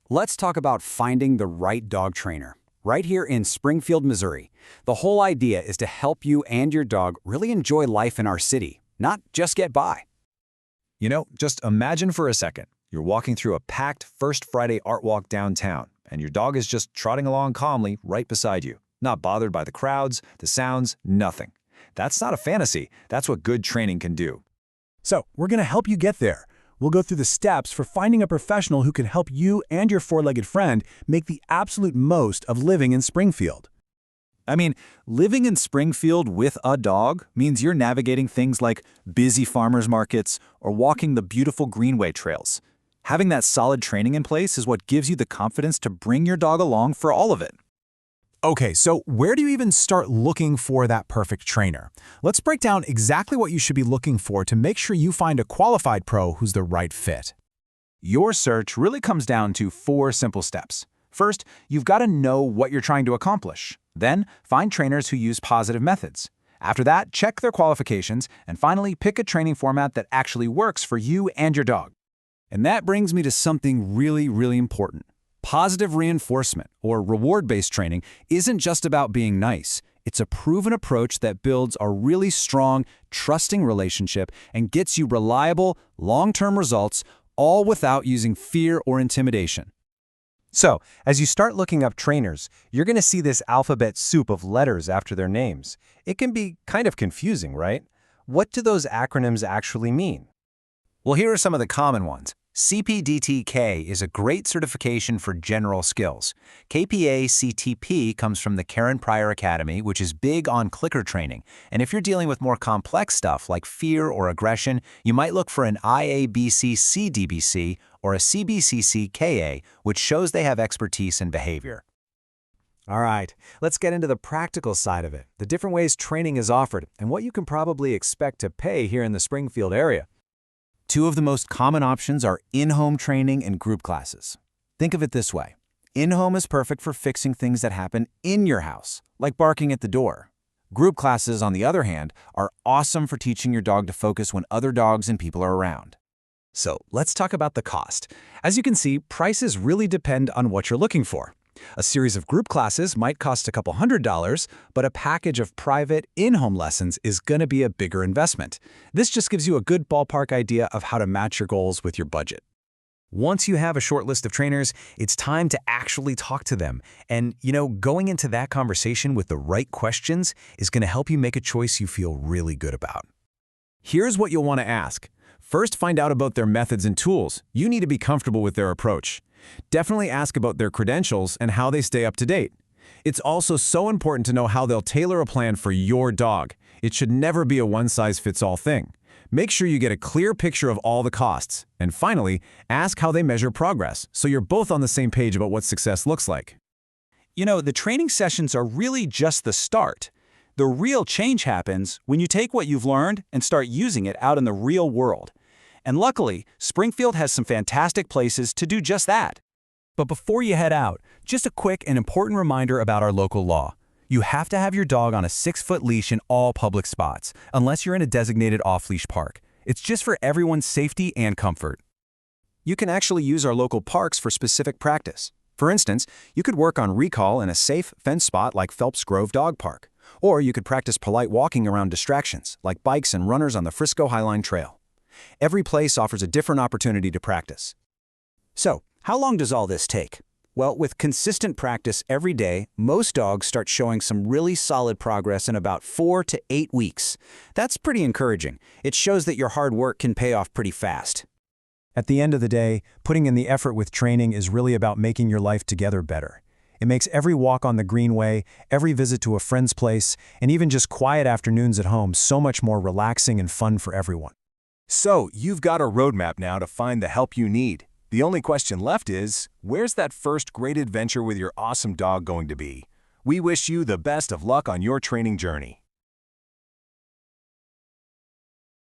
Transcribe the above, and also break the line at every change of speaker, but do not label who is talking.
Let's talk about finding the right dog trainer. Right here in Springfield, Missouri. The whole idea is to help you and your dog really enjoy life in our city, not just get by.
Just imagine for a second, you're walking through a packed First Friday art walk downtown, and your dog is just trotting along calmly right beside you, not bothered by the crowds, the sounds, nothing. That's not a fantasy. That's what good training can do.
So, we're going to help you get there. We'll go through the steps for finding a professional who can help you and your four-legged friend make the absolute most of living in Springfield.
Living in Springfield with a dog means you're navigating things like busy farmers markets or walking the beautiful greenway trails. Having that solid training in place is what gives you the confidence to bring your dog along for all of it.
Okay, so where do you even start looking for that perfect trainer? Let's break down exactly what you should be looking for to make sure you find a qualified pro who's the right fit.
Your search really comes down to 4 simple steps. First, you've got to know what you're trying to accomplish. Then, find trainers who use positive methods. After that, check their qualifications, and finally, pick a training format that actually works for you and your dog. And that brings me to something really, really important. Positive reinforcement, or reward-based training, isn't just about being nice. It's a proven approach that builds a really strong, trusting relationship and gets you reliable, long-term results, all without using fear or intimidation.
So, as you start looking up trainers, you're going to see this alphabet soup of letters after their names. It can be kind of confusing, right? What do those acronyms actually mean?
Well, here are some of the common ones. CPDTK is a great certification for general skills. KPA-CTP comes from the Karen Pryor Academy, which is big on clicker training. And if you're dealing with more complex stuff like fear or aggression, you might look for an IABC-CDBC or a CBCC-KA, which shows they have expertise in behavior.
All right, let's get into the practical side of it, the different ways training is offered, and what you can probably expect to pay here in the Springfield area.
2 of the most common options are in-home training and group classes. Think of it this way. In-home is perfect for fixing things that happen in your house, like barking at the door. Group classes, on the other hand, are awesome for teaching your dog to focus when other dogs and people are around.
So, let's talk about the cost. As you can see, prices really depend on what you're looking for. A series of group classes might cost a couple $100s, but a package of private, in-home lessons is going to be a bigger investment. This just gives you a good ballpark idea of how to match your goals with your budget. Once you have a short list of trainers, it's time to actually talk to them. And, going into that conversation with the right questions is going to help you make a choice you feel really good about. Here's what you'll want to ask. First, find out about their methods and tools. You need to be comfortable with their approach. Definitely ask about their credentials and how they stay up to date. It's also so important to know how they'll tailor a plan for your dog. It should never be a one-size-fits-all thing. Make sure you get a clear picture of all the costs. And finally, ask how they measure progress, so you're both on the same page about what success looks like.
The training sessions are really just the start. The real change happens when you take what you've learned and start using it out in the real world. And luckily, Springfield has some fantastic places to do just that.
But before you head out, just a quick and important reminder about our local law. You have to have your dog on a 6-foot leash in all public spots, unless you're in a designated off-leash park. It's just for everyone's safety and comfort.
You can actually use our local parks for specific practice. For instance, you could work on recall in a safe, fenced spot like Phelps Grove Dog Park. Or you could practice polite walking around distractions, like bikes and runners on the Frisco Highline Trail. Every place offers a different opportunity to practice.
So, how long does all this take? Well, with consistent practice every day, most dogs start showing some really solid progress in about 4 to 8 weeks. That's pretty encouraging. It shows that your hard work can pay off pretty fast.
At the end of the day, putting in the effort with training is really about making your life together better. It makes every walk on the greenway, every visit to a friend's place, and even just quiet afternoons at home so much more relaxing and fun for everyone.
So, you've got a roadmap now to find the help you need. The only question left is, where's that first great adventure with your awesome dog going to be? We wish you the best of luck on your training journey.